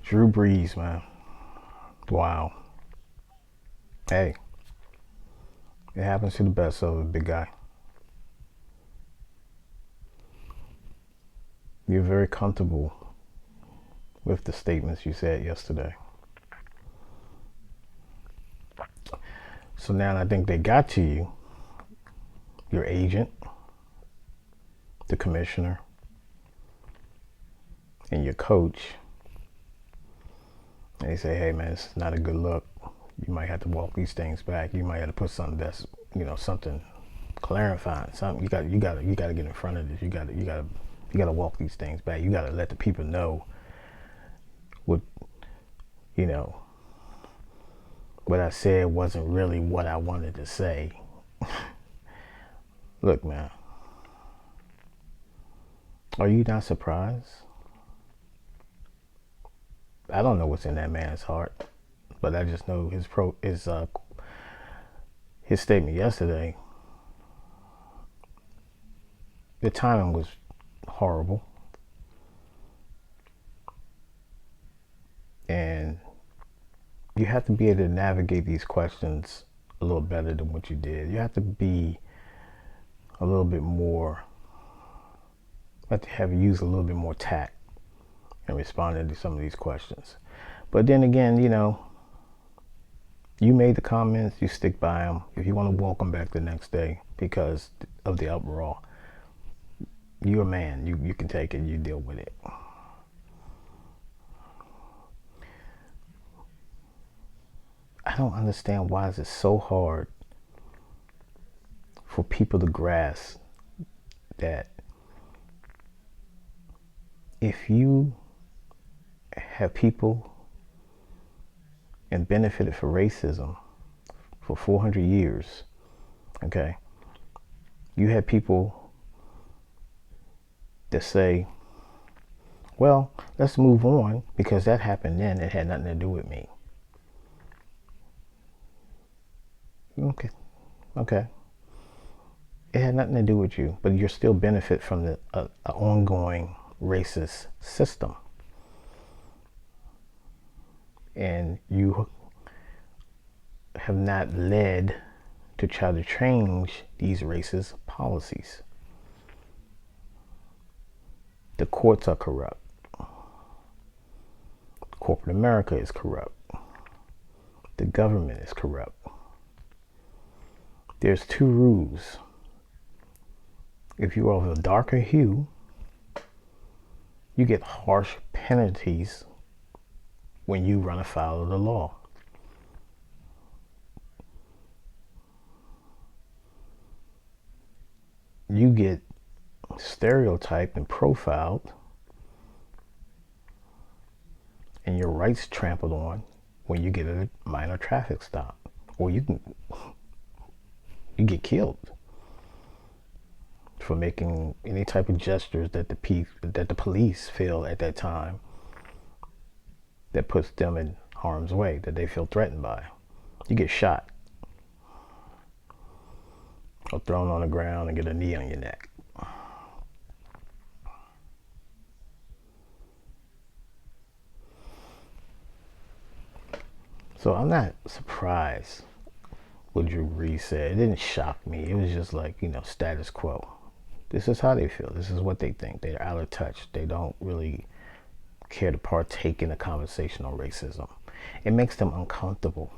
Drew Brees, man. Wow. Hey, it happens to the best of a big guy. You're very comfortable with the statements you said yesterday. So now I think they got to you, your agent, the commissioner, and your coach. And they say, hey man, it's not a good look. You might have to walk these things back. You might have to put something that's, something clarifying. Something you gotta get in front of this. You gotta walk these things back. You gotta let the people know what you know what I said wasn't really what I wanted to say. Look, man, are you not surprised? I don't know what's in that man's heart, but I just know his statement yesterday. The timing was horrible, and you have to be able to navigate these questions a little better than what you did. You have to be a little bit more. You have to have used a little bit more tact in responding to some of these questions. But then again, you made the comments. You stick by them. If you want to walk them back the next day because of the uproar, you're a man. You can take it. You deal with it. I don't understand why is it so hard for people to grasp that if you have people and benefited from racism for 400 years, okay, you had people that say, well, let's move on because that happened then. It had nothing to do with me. Okay. It had nothing to do with you, but you're still benefit from the ongoing racist system. And you have not led to try to change these racist policies. The courts are corrupt. Corporate America is corrupt. The government is corrupt. There's two rules. If you are of a darker hue, you get harsh penalties when you run afoul of the law. You get stereotyped and profiled and your rights trampled on when you get a minor traffic stop, or you get killed for making any type of gestures that the police feel at that time that puts them in harm's way, that they feel threatened by. You get shot or thrown on the ground and get a knee on your neck. So I'm not surprised what Drew Brees said. It didn't shock me. It was just like, status quo. This is how they feel. This is what they think. They're out of touch. They don't really care to partake in a conversation on racism. It makes them uncomfortable.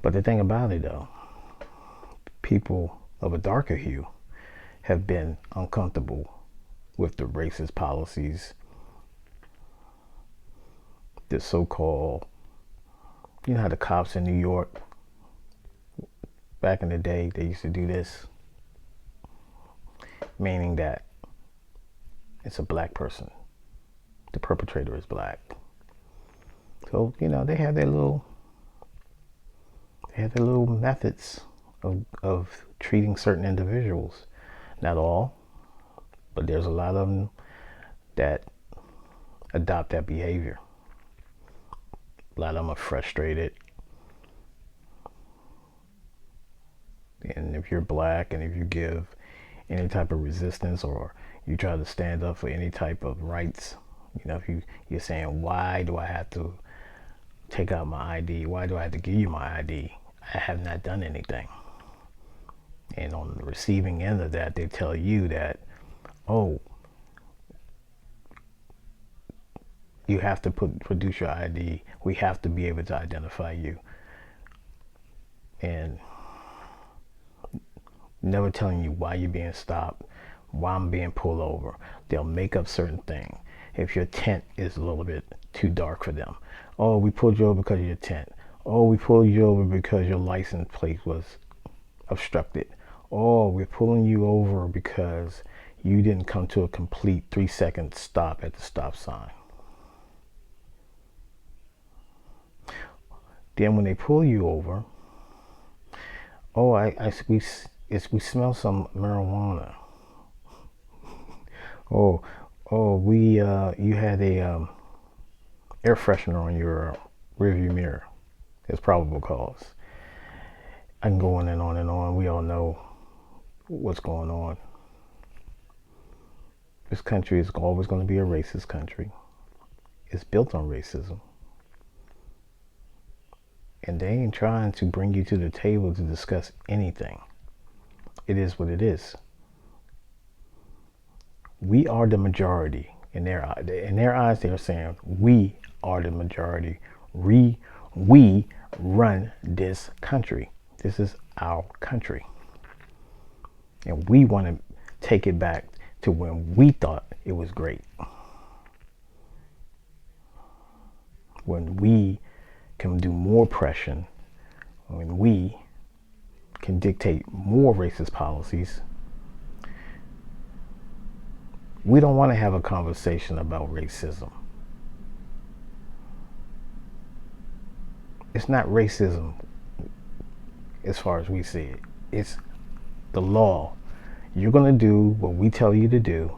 But the thing about it, though, people of a darker hue have been uncomfortable with the racist policies, the so-called, how the cops in New York, back in the day, they used to do this, meaning that it's a black person. The perpetrator is black. So, they have their little methods of treating certain individuals. Not all, but there's a lot of them that adopt that behavior. A lot of them are frustrated. And if you're black and if you give any type of resistance or you try to stand up for any type of rights If you're saying, why do I have to take out my ID? Why do I have to give you my ID? I have not done anything. And on the receiving end of that, they tell you that, oh, you have to produce your ID. We have to be able to identify you. And never telling you why you're being stopped, why I'm being pulled over. They'll make up certain things. If your tint is a little bit too dark for them. Oh, we pulled you over because of your tint. Oh, we pulled you over because your license plate was obstructed. Oh, we're pulling you over because you didn't come to a complete 3-second stop at the stop sign. Then when they pull you over, oh, we smell some marijuana. You had a air freshener on your rearview mirror. It's probable cause. I can go on and on and on. We all know what's going on. This country is always going to be a racist country. It's built on racism. And they ain't trying to bring you to the table to discuss anything. It is what it is. We are the majority. In their eyes, they're saying, we are the majority. We run this country. This is our country. And we want to take it back to when we thought it was great. When we can do more oppression, when we can dictate more racist policies. We don't want to have a conversation about racism. It's not racism as far as we see it. It's the law. You're going to do what we tell you to do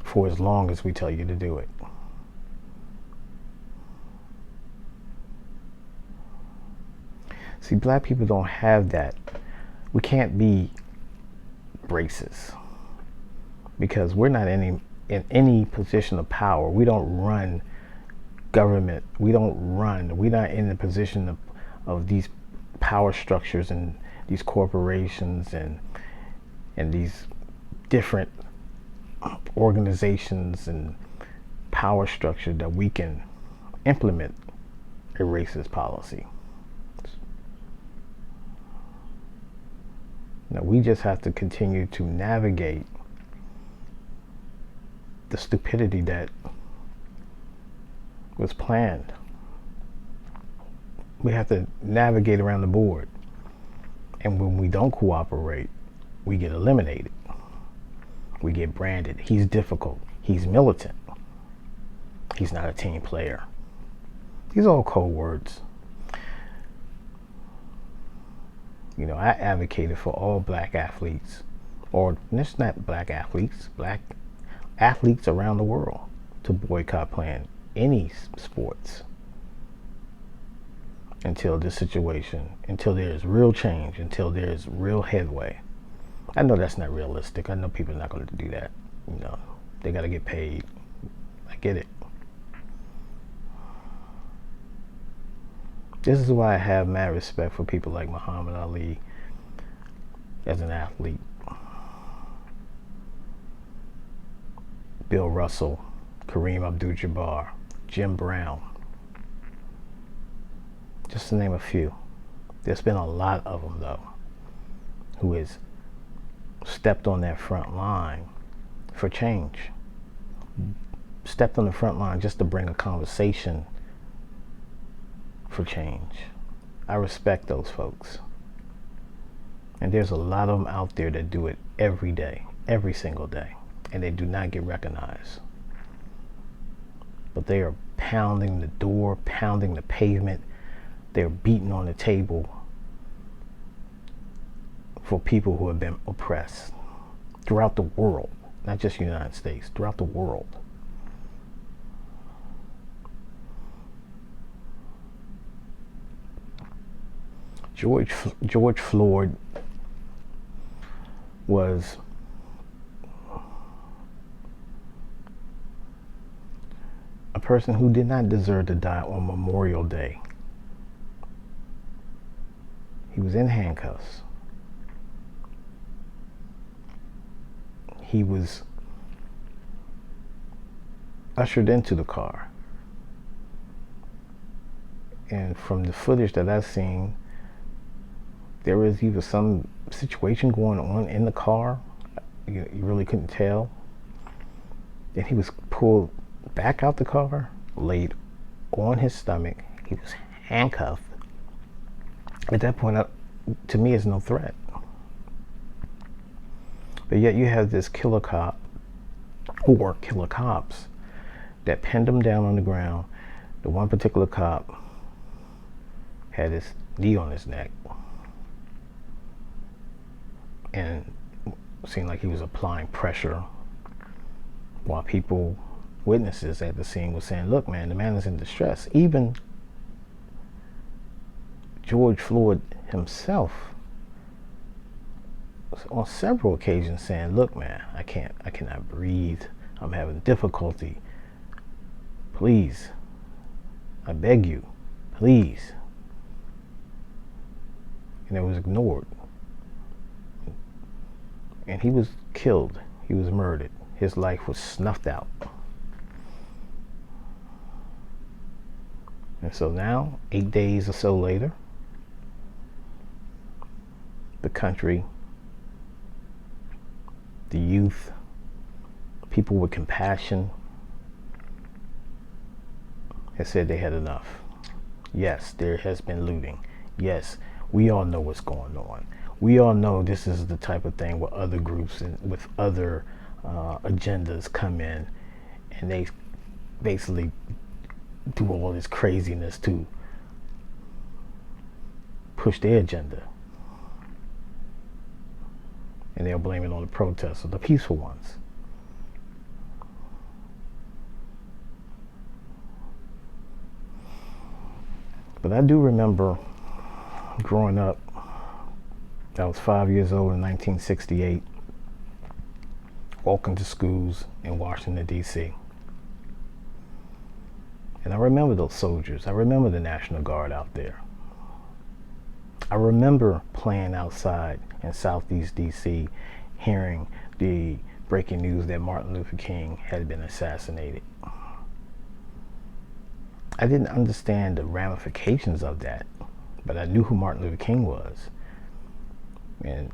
for as long as we tell you to do it. See, black people don't have that. We can't be racist because we're not in any position of power. We don't run government. We're not in the position of these power structures and these corporations and these different organizations and power structure that we can implement a racist policy. Now, we just have to continue to navigate the stupidity that was planned. We have to navigate around the board. And when we don't cooperate, we get eliminated. We get branded. He's difficult. He's militant. He's not a team player. These are all code words. I advocated for all black athletes, or it's not black athletes, black athletes around the world to boycott playing any sports until this situation, until there's real change, until there's real headway. I know that's not realistic. I know people are not going to do that. They got to get paid. I get it. This is why I have mad respect for people like Muhammad Ali as an athlete. Bill Russell, Kareem Abdul-Jabbar, Jim Brown. Just to name a few. There's been a lot of them, though, who has stepped on that front line for change. Stepped on the front line just to bring a conversation for change. I respect those folks. And there's a lot of them out there that do it every day, every single day, and they do not get recognized. But they are pounding the door, pounding the pavement. They're beating on the table for people who have been oppressed throughout the world, not just the United States, throughout the world. George Floyd was a person who did not deserve to die on Memorial Day. He was in handcuffs. He was ushered into the car. And from the footage that I've seen, there was either some situation going on in the car. You really couldn't tell. Then he was pulled back out the car, laid on his stomach. He was handcuffed. At that point, to me, it's no threat. But yet you have this killer cop, or killer cops, that pinned him down on the ground. The one particular cop had his knee on his neck and seemed like he was applying pressure, while witnesses at the scene were saying, look, man, the man is in distress. Even George Floyd himself was on several occasions saying, look, man, I cannot breathe. I'm having difficulty. Please, I beg you, please. And it was ignored. And he was killed. He was murdered. His life was snuffed out. And so now, 8 days or so later, the country, the youth, people with compassion have said they had enough. Yes, there has been looting. Yes, we all know what's going on. We all know this is the type of thing where other groups and with other agendas come in, and they basically do all this craziness to push their agenda. And they'll blame it on the protesters, the peaceful ones. But I do remember growing up, I was 5 years old in 1968, walking to schools in Washington, D.C. And I remember those soldiers. I remember the National Guard out there. I remember playing outside in Southeast D.C., hearing the breaking news that Martin Luther King had been assassinated. I didn't understand the ramifications of that, but I knew who Martin Luther King was. And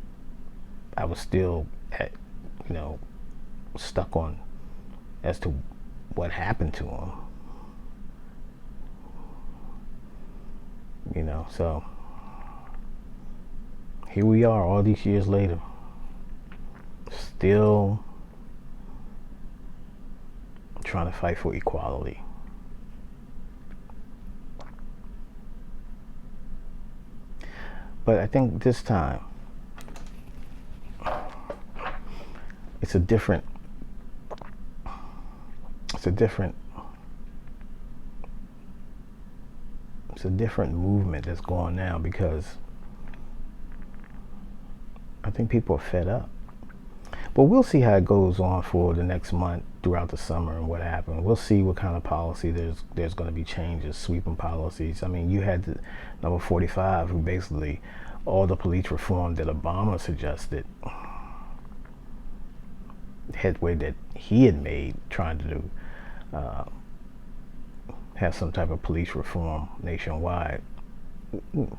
I was still stuck on as to what happened to him. So here we are all these years later, still trying to fight for equality. But I think this time it's a different movement that's going now, because I think people are fed up. But we'll see how it goes on for the next month throughout the summer and what happens. We'll see what kind of policy there's going to be changes, sweeping policies. I mean, you had the number 45, who basically all the police reform that Obama suggested, headway that he had made trying to do, have some type of police reform nationwide.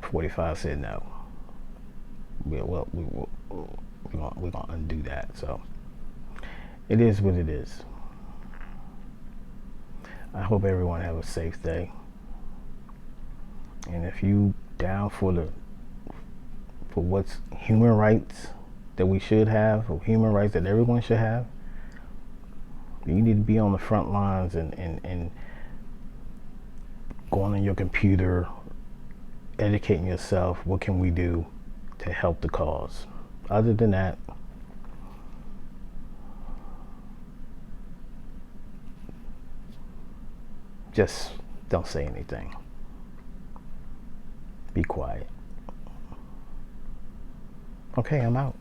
45 said no. We're going to undo that. So it is what it is. I hope everyone have a safe day. And if you down for what's human rights that we should have, or human rights that everyone should have, you need to be on the front lines and going on your computer, educating yourself. What can we do to help the cause? Other than that, just don't say anything. Be quiet. Okay, I'm out.